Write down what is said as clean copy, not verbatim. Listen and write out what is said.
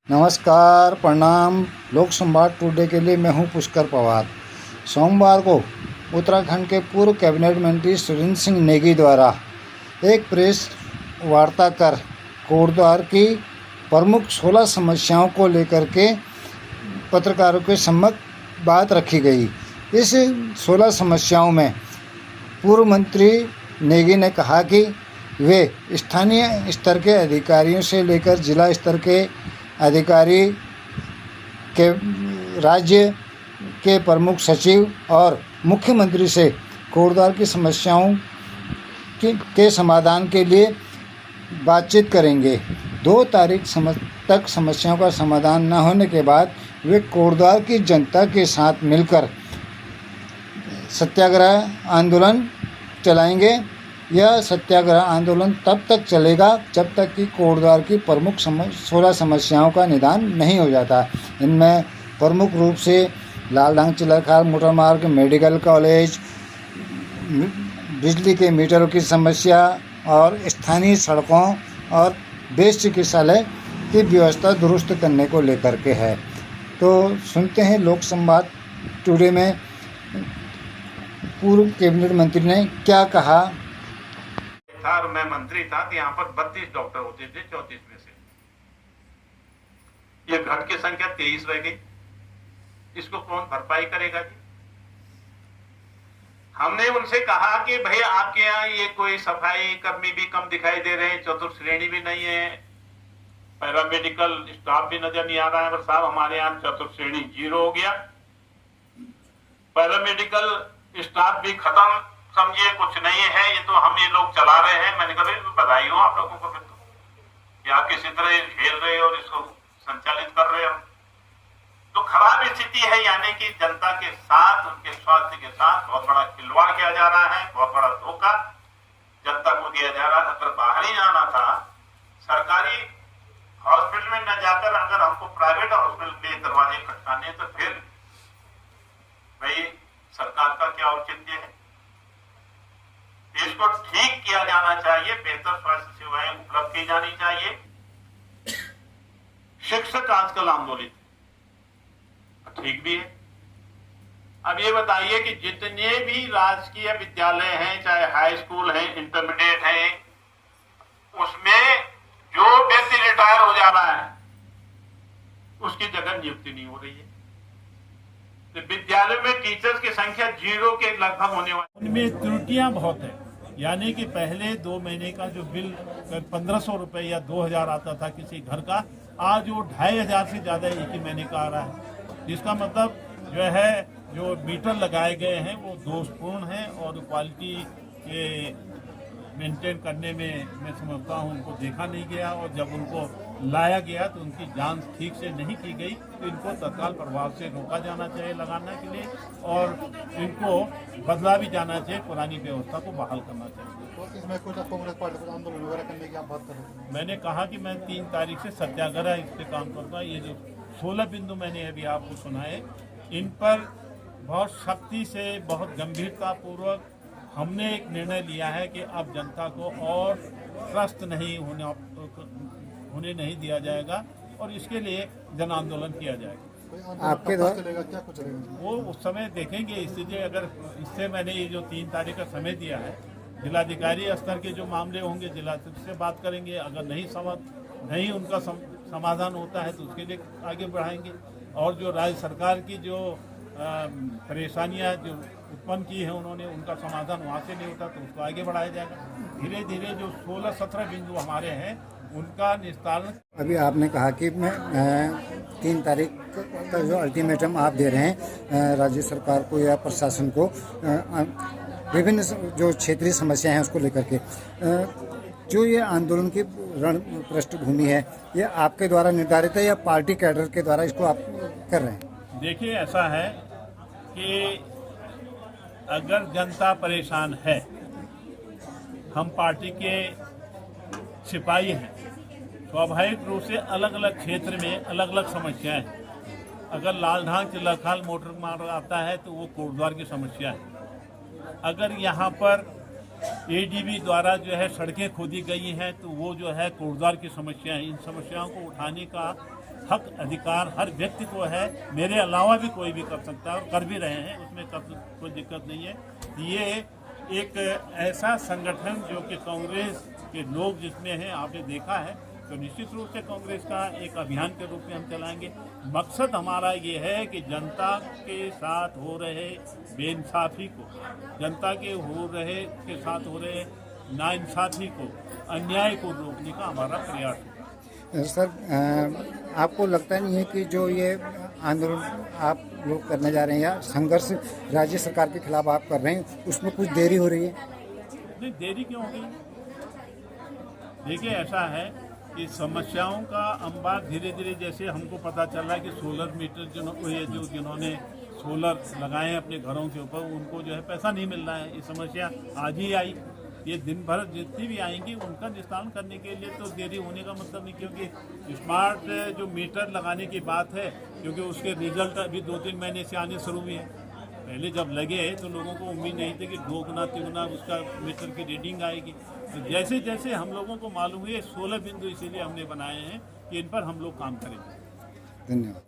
नमस्कार, प्रणाम। लोक संवाद टुडे के लिए मैं हूं पुष्कर पवार। सोमवार को उत्तराखंड के पूर्व कैबिनेट मंत्री सुरेंद्र सिंह नेगी द्वारा एक प्रेस वार्ता कर कोटद्वार की प्रमुख 16 समस्याओं को लेकर के पत्रकारों के सम्मुख बात रखी गई। इस 16 समस्याओं में पूर्व मंत्री नेगी ने कहा कि वे स्थानीय स्तर के अधिकारियों से लेकर जिला स्तर के अधिकारी के राज्य के प्रमुख सचिव और मुख्यमंत्री से कोटद्वार की समस्याओं के समाधान के लिए बातचीत करेंगे। 2 तारीख तक समस्याओं का समाधान न होने के बाद वे कोटद्वार की जनता के साथ मिलकर सत्याग्रह आंदोलन चलाएंगे। यह सत्याग्रह आंदोलन तब तक चलेगा जब तक कि कोटद्वार की प्रमुख 16 समस्याओं का निदान नहीं हो जाता। इनमें प्रमुख रूप से लालढांग चिलरखाल मोटर मार्ग, मेडिकल कॉलेज, बिजली के मीटरों की समस्या और स्थानीय सड़कों और बेस चिकित्सालय की व्यवस्था दुरुस्त करने को लेकर के है। तो सुनते हैं लोक संवाद टुडे में पूर्व कैबिनेट मंत्री ने क्या कहा। और मैं मंत्री था तो यहाँ पर 32 डॉक्टर होते थे 34 में से ये घट की संख्या 23 रह गई। इसको कौन भरपाई करेगा जी? हमने उनसे कहा कि भैया आपके यहाँ ये कोई सफाई कर्मी भी कम दिखाई दे रहे हैं, चतुर्थ श्रेणी भी नहीं है, पैरामेडिकल स्टाफ भी नजर नहीं आ रहा है। पर साहब हमारे यहाँ चतुर्थ श्रेणी 0 हो गया, पैरामेडिकल स्टाफ भी खत्म, समझिए कुछ नहीं है, ये तो हम ये लोग चला रहे हैं। मैंने कहा बधाई हो आप लोगों को, फिर तो कि आप किसी तरह खेल रहे हो और इसको संचालित कर रहे हो। तो खराब स्थिति है, यानी कि जनता के साथ, उनके स्वास्थ्य के साथ बहुत बड़ा खिलवाड़ किया जा रहा है, बहुत बड़ा धोखा जनता को दिया जा रहा है। अगर बाहर ही जाना था, सरकारी हॉस्पिटल में न जाकर अगर हमको प्राइवेट हॉस्पिटल के दरवाजे खटकाने, तो फिर भाई सरकार का क्या औचित्य है? इसको ठीक किया जाना चाहिए, बेहतर स्वास्थ्य सेवाएं उपलब्ध की जानी चाहिए। शिक्षक आजकल आंदोलित ठीक भी है। अब ये बताइए कि जितने भी राजकीय विद्यालय हैं, चाहे हाई स्कूल हैं, इंटरमीडिएट हैं, उसमें जो व्यक्ति रिटायर हो जा रहा है उसकी जगह नियुक्ति नहीं हो रही है। तो विद्यालय में टीचर्स की संख्या 0 के लगभग होने वाली। उनमें त्रुटियां बहुत है, यानी कि पहले 2 महीने का जो बिल 1500 रुपये या 2000 आता था किसी घर का, आज वो 2500 से ज़्यादा एक ही महीने का आ रहा है। जिसका मतलब जो है जो मीटर लगाए गए हैं वो दोषपूर्ण हैं और क्वालिटी के मेंटेन करने में मैं समझता हूँ उनको देखा नहीं गया, और जब उनको लाया गया तो उनकी जांच ठीक से नहीं की गई। तो इनको तत्काल प्रभाव से रोका जाना चाहिए लगाने के लिए, और इनको बदला भी जाना चाहिए, पुरानी व्यवस्था को बहाल करना चाहिए। तो इसमें कुछ कांग्रेस पार्टी को आंदोलन वगैरह करने की आप बात कर रहे हैं? मैंने कहा कि मैं 3 तारीख से सत्याग्रह इस पर काम करूँगा। ये जो 16 बिंदु मैंने अभी आपको सुनाए, इन पर बहुत सख्ती से, बहुत गंभीरता पूर्वक हमने एक निर्णय लिया है कि अब जनता को और त्रस्त नहीं होने नहीं दिया जाएगा, और इसके लिए जन आंदोलन किया जाएगा। आपके द्वारा चलेगा क्या कुछ चलेगा? वो उस समय देखेंगे। इसलिए अगर इससे मैंने ये जो 3 तारीख का समय दिया है, जिलाधिकारी स्तर के जो मामले होंगे जिला से बात करेंगे। अगर नहीं उनका समाधान होता है तो उसके लिए आगे बढ़ाएंगे, और जो राज्य सरकार की जो परेशानियां जो उत्पन्न की है उन्होंने, उनका समाधान वहाँ से नहीं होता तो उसको आगे बढ़ाया जाएगा। धीरे धीरे जो 16-17 बिंदु हमारे हैं उनका निस्तारण। अभी आपने कहा कि मैं 3 तारीख का जो अल्टीमेटम आप दे रहे हैं राज्य सरकार को या प्रशासन को, विभिन्न जो क्षेत्रीय समस्याएं हैं उसको लेकर के, जो ये आंदोलन की रण पृष्ठभूमि है, ये आपके द्वारा निर्धारित है या पार्टी कैडर के द्वारा इसको आप कर रहे हैं? देखिए, ऐसा है कि अगर जनता परेशान है, हम पार्टी के सिपाही हैं, स्वाभाविक रूप से अलग अलग क्षेत्र में अलग अलग समस्याएं हैं। अगर लालढांग चिलरखाल मोटर मार्ग आता है तो वो कोटद्वार की समस्या है। अगर यहाँ पर एडीबी द्वारा जो है सड़कें खोदी गई हैं, तो वो जो है कोटद्वार की समस्या है, इन समस्याओं को उठाने का हक अधिकार हर व्यक्ति को है। मेरे अलावा भी कोई भी कर सकता है और कर भी रहे हैं, उसमें कोई दिक्कत नहीं है। ये एक ऐसा संगठन जो कि कांग्रेस के लोग जिसमें हैं, आपने देखा है, तो निश्चित रूप से कांग्रेस का एक अभियान के रूप में हम चलाएंगे। मकसद हमारा ये है कि जनता के साथ हो रहे बेइंसाफी को, जनता के साथ हो रहे नाइंसाफी को, अन्याय को रोकने का हमारा प्रयास है। सर, आपको लगता नहीं है कि जो ये आंदोलन आप लोग करने जा रहे हैं या संघर्ष राज्य सरकार के खिलाफ आप कर रहे हैं, उसमें कुछ देरी हो रही है? नहीं, देरी क्यों होगी? देखिए, ऐसा है कि समस्याओं का अंबार धीरे धीरे, जैसे हमको पता चल रहा है कि सोलर मीटर जिन्होंने सोलर लगाए हैं अपने घरों के ऊपर, उनको जो है पैसा नहीं मिल रहा है। ये समस्या आज ही आई, ये दिन भर जितनी भी आएंगी उनका निस्तारण करने के लिए तो देरी होने का मतलब नहीं, क्योंकि स्मार्ट जो मीटर लगाने की बात है, क्योंकि उसके रिजल्ट अभी 2-3 महीने से आने शुरू हुए हैं। पहले जब लगे तो लोगों को उम्मीद नहीं थी कि 2 गुना 3 गुना उसका मीटर की रीडिंग आएगी। तो जैसे जैसे हम लोगों को मालूम हुई, 16 बिंदु इसीलिए हमने बनाए हैं कि इन पर हम लोग काम करेंगे। धन्यवाद।